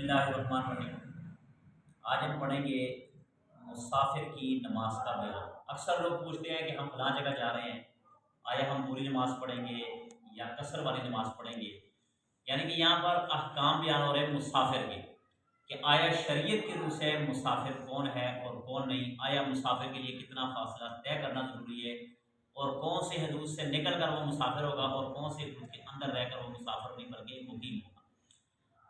बिस्मिल्लाहिर्रहमानिर्रहीम। आज हम पढ़ेंगे मुसाफिर की नमाज का बयान। अक्सर लोग पूछते हैं कि हम फलां जगह जा रहे हैं, आया हम पूरी नमाज पढ़ेंगे या कसर वाली नमाज पढ़ेंगे। यानी कि यहाँ पर अहकाम बयान हो रहे हैं मुसाफिर के, कि आया शरीयत की रूह से मुसाफिर कौन है और कौन नहीं, आया मुसाफिर के लिए कितना फासला तय करना ज़रूरी है, और कौन से हदूद से निकल कर वो मुसाफिर होगा और कौन से हदूद के अंदर रहकर वो मुसाफिर नहीं बल्कि मुकीम होगा।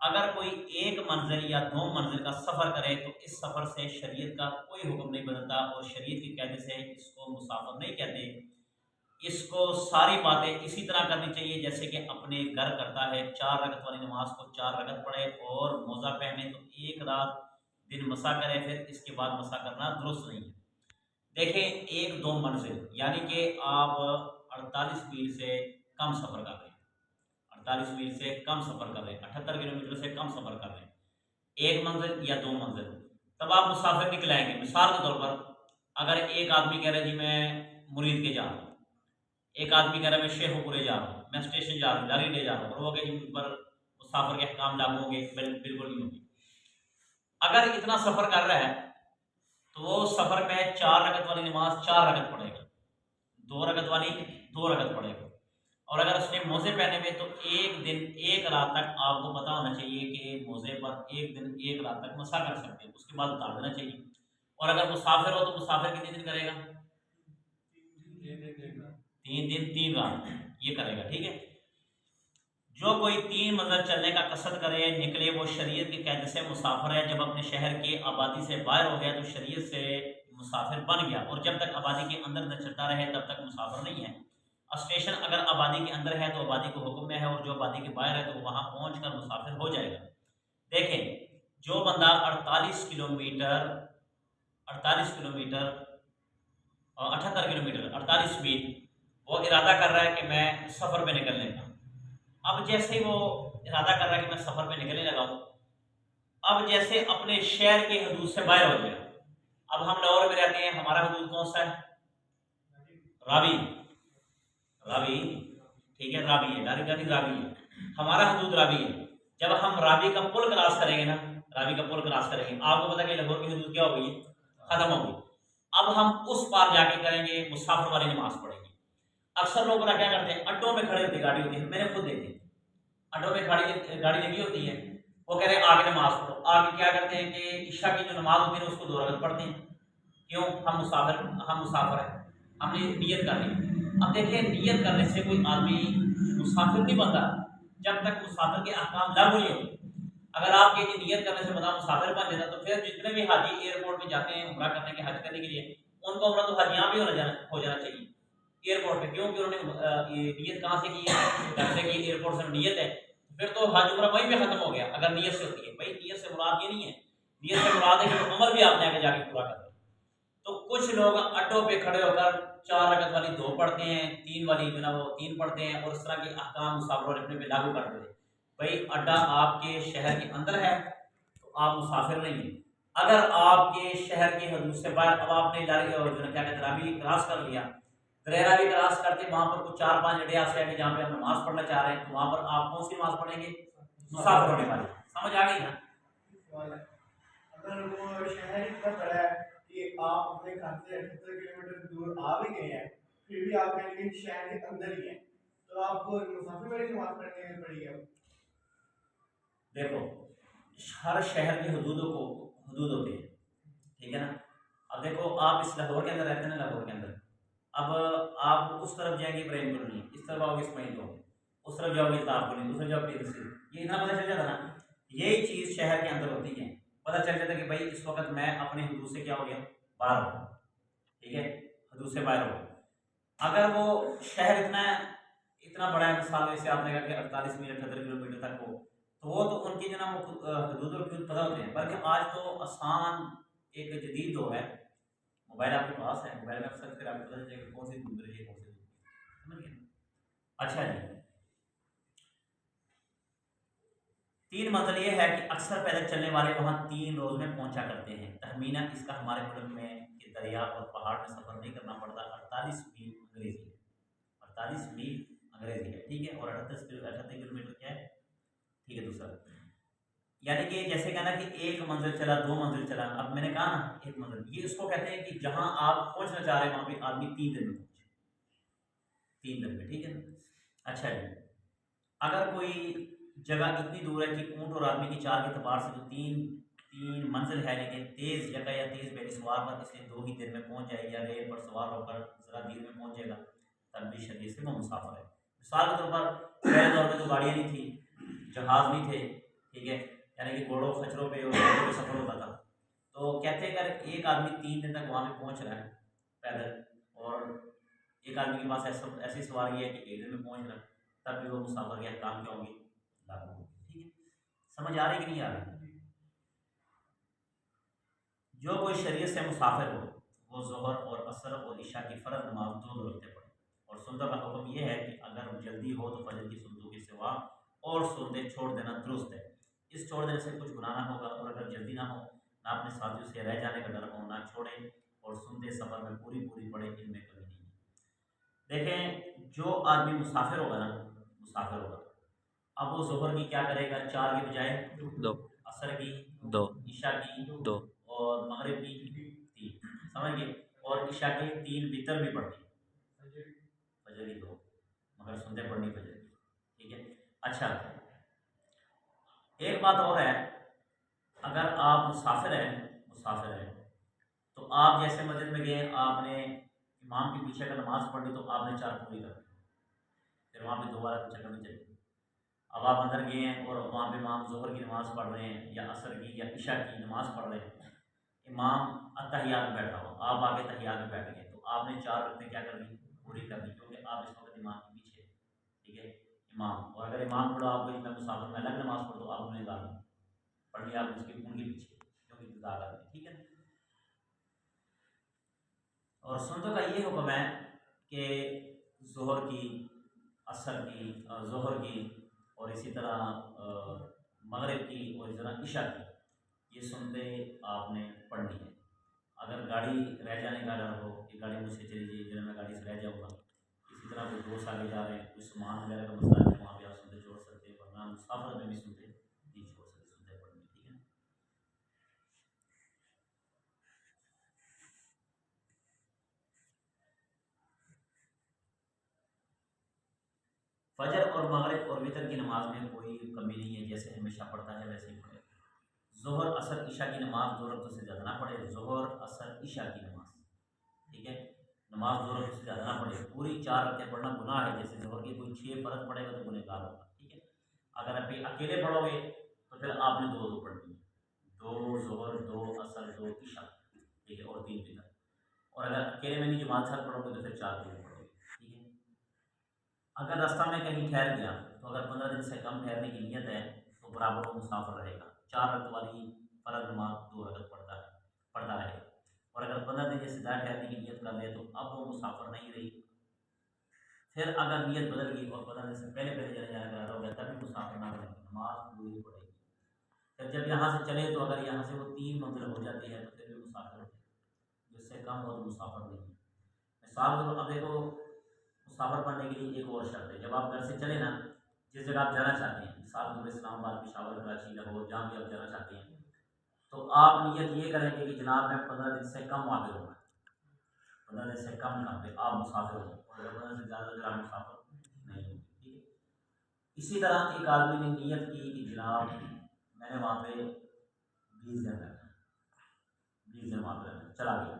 अगर कोई एक मंजिल या दो मंजिल का सफ़र करे तो इस सफ़र से शरीयत का कोई हुक्म नहीं बदलता, और शरीयत की कहने से इसको मुसाफिर नहीं कहते। इसको सारी बातें इसी तरह करनी चाहिए जैसे कि अपने घर करता है। 4 रकत वाली नमाज को 4 रकत पढ़े और मोज़ा पहने तो एक रात दिन मसा करे, फिर इसके बाद मसा करना दुरुस्त नहीं है। देखें, एक दो मंजिल यानी कि आप 48 मील से कम सफ़र कर रहे हैं, 48 मील से कम सफ़र कर रहे हैं, 78 किलोमीटर से कम सफ़र कर रहे हैं, एक मंजिल या दो मंजिल, तब आप मुसाफिर निकलाएंगे। मिसाल के तौर पर अगर एक आदमी कह रहा है जी मैं मुरीद के जा रहा हूँ, एक आदमी कह रहा है मैं शेखुपुरे जा रहा हूँ, मैं स्टेशन जा रहा हूँ, लारी डे जा रहा हूँ, और वो कहे जी मुझ पर मुसाफिर के अहकाम लागू होंगे, बिल्कुल नहीं होंगे। अगर इतना सफ़र कर रहा है तो वो सफ़र में 4 रकत वाली नमाज 4 रकत पढ़ेगा, 2 रकत वाली 2 रकत पढ़ेगा। और अगर उसने मोज़े पहने हुए तो एक दिन एक रात तक आपको पता होना चाहिए कि मोज़े पर एक दिन एक रात तक मसा कर सकते हैं, उसके बाद उतार देना चाहिए। और अगर मुसाफिर हो तो मुसाफिर कितने दिन करेगा? 3 दिन 3 रात ये करेगा, ठीक है। जो कोई 3 मंजिल चलने का कसद करे निकले वो शरीयत के कैद से मुसाफिर है। जब अपने शहर के आबादी से बाहर हो गया तो शरीयत से मुसाफिर बन गया, और जब तक आबादी के अंदर न चलता रहे तब तक मुसाफिर नहीं है। स्टेशन अगर आबादी के अंदर है तो आबादी को हुक्म में है, और जो आबादी के बाहर है तो वहाँ पहुँच कर मुसाफिर हो जाएगा। देखें, जो बंदा 48 किलोमीटर और 78 किलोमीटर 48 मील वो इरादा कर रहा है कि मैं सफ़र पे निकलने का। अब जैसे ही वो इरादा कर रहा है कि मैं सफ़र पे निकलने लगा हूँ, अब जैसे अपने शहर के हदूद से बाहर हो गया। अब हम लाहौर में रहते हैं, हमारा हदूद कौन सा है? रावी, रावी, ठीक है, रावी है, डायरेक्ट यानी रावी है, हमारा हदूद रावी है। जब हम रावी का पुल क्रॉस करेंगे ना, रावी का पुल क्रॉस करेंगे, आपको पता है कि लाहौर की हदूद क्या हो गई? खत्म हो गई। अब हम उस पार जाके करेंगे मुसाफिर वाली नमाज पढ़ेंगे। अक्सर लोग पता क्या करते हैं, अड्डों में खड़े होती गाड़ी होती है, मैंने खुद देखी, अड्डों में गाड़ी लगी होती है, वो कह रहे हैं आगे नमाज पढ़ो। आगे क्या करते हैं कि ईशा की जो नमाज होती है उसको 2 रकत पढ़ते हैं। क्यों? हम मुसाफिर हैं, हमने नियत कर ली। अब देखिए, नियत करने से कोई आदमी मुसाफिर नहीं बनता जब तक मुसाफिर के अहकाम लागू नहीं होते। अगर आप ये नियत करने से बंदा मुसाफिर बन जाता तो फिर जितने भी हाजी एयरपोर्ट पे जाते हैं उम्रा करने के, हज करने के लिए, उनका उम्रा तो हज यहाँ भी हो जाना चाहिए एयरपोर्ट पे। क्योंकि उन्होंने ये नियत कहाँ से की है? घर से की, एयरपोर्ट से नियत है, फिर तो हज उम्रा वहीं पे खत्म हो गया। अगर नियत से होती है भाई, नियत से मुराद ये नहीं है, नियत से मुराद है कि अमल भी आपने आगे जाके पूरा करना। तो कुछ लोग अड्डों पे खड़े होकर 4 रकत वाली 2 पढ़ते हैं, 3 वाली जो ना वो 3 पढ़ते हैं, और इस तरह के अहकाम मुसाफिर अपने पे लागू कर देते हैं। भाई, अड्डा आपके शहर के अंदर है तो आप मुसाफिर नहीं हैं। अगर आपके शहर के हदूद से बाहर, अब आपने जो ना क्या कहते हैं रावी क्रॉस कर लिया, दरेरा भी क्रॉस करते वहाँ पर कुछ 4-5 अड्डे ऐसे हैं जहाँ पे हम नमाज पढ़ना चाह रहे हैं, तो वहाँ पर आप कौन सी नमाज पढ़ेंगे? मुसाफिर होने वाली। समझ आ गई ना? अगर वो शहर इतना बड़ा है कि आप अपने घर से 78 किलोमीटर दूर आ भी गए हैं, फिर भी आप कहेंगे कि शहर के अंदर ही है, तो आपको मुसाफिर वाली नमाज पढ़नी पड़ेगी। अब देखो, हर शहर के हदूद होते हैं, ठीक है ना। अब देखो, आप इस लाहौर के अंदर रहते हैं ना, लाहौर के अंदर, अब आप उस तरफ जाएंगे इब्राहिम कॉलोनी, इस तरफ आओगे इस्माइल कॉलोनी, उस तरफ जाओगे इल्ताफ कॉलोनी, उस तरफ जाओगे पीर स्ट्रीट, ये इतना पता चल जाता ना। यही चीज़ शहर के अंदर होती है, पता चल जाता कि भाई इस वक्त मैं अपने हदूद से क्या हो गया? बाहर हो गया, ठीक है, हदूद से बाहर हो गया। अगर वो शहर इतना इतना बड़ा है, मिसाल जैसे आपने कहा कि 48 मील 78 किलोमीटर तक हो, तो वो तो उनकी जो ना वो हदूद और हदूद पता होते हैं। बल्कि आज तो आसान एक जदीद दौर है, मोबाइल आपके पास है, मोबाइल में सर्च कर आपको पता चल जाएगा कौन सी दूध रही है, कौन सी दूध, समझ गए? अच्छा जी, 3 मतलब ये है कि अक्सर पैदल चलने वाले वहाँ 3 रोज में पहुंचा करते हैं। तहमीना इसका हमारे मुल्क में कि दरिया और पहाड़ में सफर नहीं करना पड़ता। 48 मील अंग्रेजी है, 48 मील अंग्रेजी है, ठीक है, और 38 किलोमीटर क्या है? ठीक है, दूसरा यानी कि जैसे कहना कि एक मंजिल चला, दो मंजिल चला, अब मैंने कहा ना एक मंजिल, ये उसको कहते हैं कि जहां आप पहुंचना चाह रहे हैं वहां पे आदमी 3 दिन में पहुंचे, 3 दिन में, ठीक है ना। अच्छा जी, अगर कोई जगह इतनी दूर है कि ऊंट और आदमी की चाल के एतबार से जो तीन तीन मंजिल है, लेकिन तेज जगह या तेज बैली सवार पर इसलिए 2 ही दिन में पहुंच जाए, या रेल पर सवार होकर जरा देर में पहुंच जाएगा, तब भी शरीर से वो मुसाफिर है। मिसाल के तौर पर पहले दौर में तो गाड़ियाँ नहीं थी, जहाज नहीं थे, ठीक है, यानी कि घोड़ों खच्चरों पे और घोड़ों पे सफर होता था। तो कहते हैं अगर एक आदमी 3 दिन तक वहाँ पे पहुँच रहा है पैदल, और एक आदमी के पास ऐसा ऐसी सवारी है कि 1 दिन में पहुँच रहा है, तब भी वो मुसाफिर के अहकाम क्या होंगे, लागू होंगे, ठीक है। समझ आ रही कि नहीं आ रही? जो कोई शरीयत से मुसाफिर हो वो ज़ोहर और असर और इशा की फ़र्ज नमाज 2 रखते पड़े। और सुन्नत का हुक्म यह है कि अगर जल्दी हो तो फजर की सुन्नतों के सिवा और सुन्नतें छोड़ देना दुरुस्त है। इस छोड़ देने से कुछ गुनाह ना होगा, और अगर जल्दी ना हो, ना अपने साथियों से रह जाने का डर हो, ना छोड़ें, और सुन्नतें सफ़र में पूरी पूरी पड़े, इनमें कमी नहीं है। देखें, जो आदमी मुसाफिर होगा ना, मुसाफिर होगा, अब वो ज़ोहर की क्या करेगा, 4 के बजाय 2, असर की 2, ईशा की 2, और मगरिब की 3, समझ गए। और ईशा के 3 वितर भी पढ़नी, फजर की 2, मगर सुनते पढ़नी फजर की, ठीक है। अच्छा, एक बात और है, अगर आप मुसाफिर हैं तो आप जैसे मस्जिद में गए, आपने इमाम के पीछे अगर नमाज पढ़ ली तो आपने 4 पूरी कर ली, फिर वहाँ पे दोबारा कुछ चक्कर नहीं चलेगी। अब आप अंदर गए हैं और वहाँ पे इमाम ज़ोहर की नमाज़ पढ़ रहे हैं, या असर की या इशा की नमाज़ पढ़ रहे हैं, इमाम अत्तहियात में बैठा हो, आप आगे तहियात में बैठ गए, तो आपने 4 रकअतें क्या कर दी, पूरी कर दी, क्योंकि आप इस वक्त इमाम के पीछे, ठीक है, इमाम। और अगर इमाम थोड़ा आपको मैं मुसाफिर में अलग नमाज़ पढ़, तो आप उन्हें गा पढ़ लिया, आप उसके उनके पीछे, क्योंकि इंतजार कर रहे हैं, ठीक है। और सुन्नतों का ये हुक्म है कि ज़ोहर की, असर की, ज़ोहर की, और इसी तरह मगरिब की, और इसी तरह इशा की, ये सुनते आपने पढ़नी है। अगर गाड़ी रह जाने का डर हो कि गाड़ी मुझसे चली जाएगी, जब मैं गाड़ी से रह जाऊँगा, इसी तरह कोई दोस्त आगे जा रहे हैं, कोई सामान वगैरह का मसला है, वहाँ पे आप सुनते छोड़ सकते हैं, वरना मुसाफिर में भी सुनते नहीं छोड़ सकते, सुनते पढ़नी, ठीक है। फजर और मगरिब और वितर की नमाज में कोई कमी नहीं है, जैसे हमेशा पढ़ता है वैसे ही पढ़े। ज़ोहर असर इशा की नमाज 2 रकअतों से ज़्यादा ना पढ़े, ज़ोहर असर इशा की नमाज, ठीक है, नमाज 2 रकअतों से ज़्यादा ना पढ़े। पूरी 4 रकअतें पढ़ना गुनाह है, जैसे ज़ोहर की कोई 6 फ़र्ज पढ़ेगा तो गुनहगार होगा, ठीक है। अगर आप अकेले पढ़ोगे तो फिर आपने 2 पढ़नी है, 2 ज़ोहर, 2 असर, 2 इशा, ठीक है, और 3 वितर। और अगर अकेले में नहीं जमात साथ पढ़ोगे तो फिर 4 पूरी पढ़ोगे, ठीक है। अगर रास्ता में कहीं ठहर गया, तो अगर 15 दिन से कम ठहरने की नीयत है तो बराबर वो मुसाफिर रहेगा, 4 रकअत वाली फ़र्ज नमाज 2 रकअत पढ़ता रहेगा। और अगर 15 दिन से ज़्यादा ठहरने की नीयत कर ले तो अब वो मुसाफिर नहीं रही। फिर अगर नीयत बदल गई और 15 दिन से पहले पहले चले जाने का इरादा हो गया, तभी मुसाफिर ना बनेगी, नमाज पूरी पड़ेगी। फिर जब यहाँ से चले तो अगर यहाँ से वो 3 मंजिल हो जाती है तो फिर भी मुसाफिर होते हैं, जिससे कम हो तो मुसाफिर नहीं है। मिसाल के, अब देखो, मुसाफिर पढ़ने के लिए एक और शर्त है, जब आप घर से चले ना, जिस जगह आप जाना चाहते हैं, मिसाल के तौर पर इस्लामाबाद, पेशावर, कराची, लाहौर, जहाँ भी आप जाना चाहते हैं, तो आप नियत ये करेंगे कि जनाब मैं 15 दिन से कम वहाँ पे रहूँगा, 15 दिन से कम कहाँ पे आप मुसाफिर हो, और 15 दिन से ज़्यादा अगर आप मुसाफिर नहीं हो, ठीक है। इसी तरह एक आदमी ने नियत की कि जनाब मैंने वहाँ पे 20 दिन रहना, 20 दिन वहाँ पे रहना, चला गया,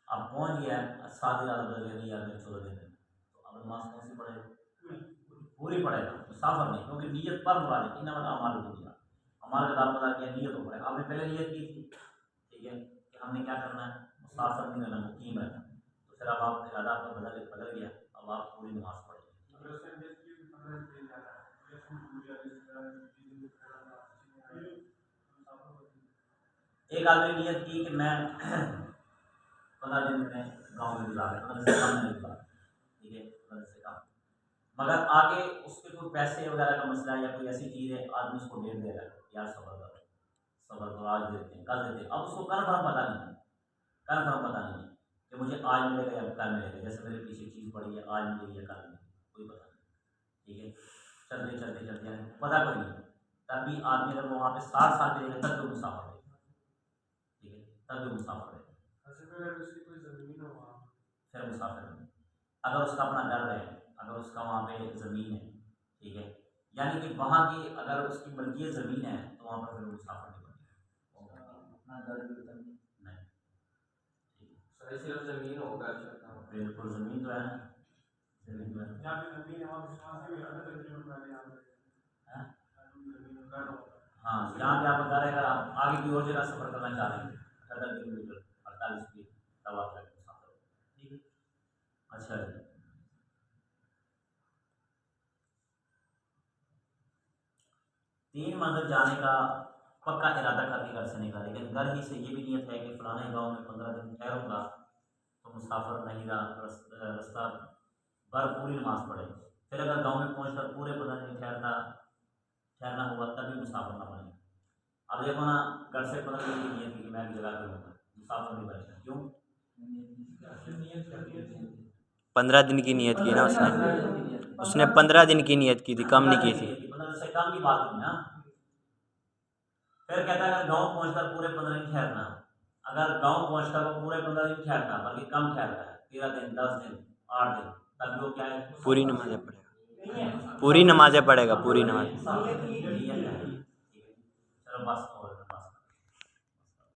अब पहुँच गया, 7 दिन बदल गया, नहीं यार मैं 14 दिन रहना, तो अब नमाज कौन सी पढ़ेगा, पूरी पढ़ेगा, मुसाफिर नहीं, क्योंकि नियत पर मुराद है, इन्नमा अमाल बिन्नियात, हमारे किताब में किया नियत हो पड़ेगा। आपने पहले नियत की थी, ठीक है, कि हमने क्या करना है, मुसाफिर नहीं रहना, मुकीम रहना, तो फिर अब आप इरादा आपका बदल गया, अब आप पूरी नमाज पढ़ेंगे। एक आदमी ने नियत की कि मैं 15 दिन में गाँव में गुजारे, 15 से कम नहीं गुजारा, ठीक है, 15 से कम, मगर आगे उसके कोई पैसे वगैरह का मसला है या कोई ऐसी चीज़ है, आदमी उसको डेट दे रहा है, यार सबर करो, सबर करो, आज देते हैं, कल देते हैं, अब उसको कन्फर्म पता नहीं है, कन्फर्म पता नहीं है कि मुझे आज मिलेगा या कल मिलेगा, जैसे मेरे पीछे चीज़ पड़ी है, आज मिलेगी या कल मिलेगी, कोई पता नहीं, ठीक है। चलते चलते चलते पता कोई नहीं, तब भी आदमी अगर वो वहाँ पे 60 साल भी रहेगा तब भी मुसाफिर रहेगा, ठीक है, तब भी मुसाफिर रहेगा, अगर उसकी कोई ज़मीन हो वहाँ, फिर मुसाफिर नहीं। अगर उसका अपना घर है, अगर उसका वहाँ पे ज़मीन है, ठीक है, यानी कि वहाँ की अगर उसकी मल्कियत ज़मीन है तो वहाँ पर फिर मुसाफिर नहीं बनेगा, अपना घर भी उतर नहीं, ठीक है, सिर्फ ज़मीन होगा अच्छा। बिल्कुल ज़मीन तो है ना, ज़मीन तो है। जहाँ पे ज़मीन है वहाँ विश्वास भी अलग अलग जीवन का यहाँ पे हाँ? ज़मीन घर हो। हाँ, जहाँ पे आप बता रहे हैं, अगर आप आगे की और जगह सफ़र करना चाह रहे हैं 78 किलोमीटर 48 फीट तब आप जाके मुसाफिर हो, ठीक है। अच्छा जी, 3 मंजिल जाने का पक्का इरादा करके घर से निकला, लेकिन घर ही से ये भी नियत है कि फलाने गांव में 15 दिन ठहरूंगा तो मुसाफिर नहीं रहा, रास्ता भर पूरी नमाज पढ़े। फिर अगर गांव में पहुंचकर पूरे 15 दिन ठहरना हुआ तभी मुसाफिर ना बने। अब देखो ना, घर से 15 दिन की नियत की कि मैं एक जगह करूँगा, मुसाफिर नहीं बनेगा, क्यों? 15 दिन की नियत की ना उसने 15 दिन की नियत की थी, कम नहीं की थी। 15 से कम की बात नहीं ना। फिर कहता है अगर गाँव पहुँचकर पूरे 15 दिन ठहरना, अगर गाँव पहुँचकर वो पूरे 15 दिन ठहरता बल्कि कम ठहरता है, 13 दिन 10 दिन 8 दिन, तब वो क्या है? पूरी नमाज़ें पढ़ेगा, पूरी नमाज़ें पढ़ेगा, पूरी नमाज़। चलो बस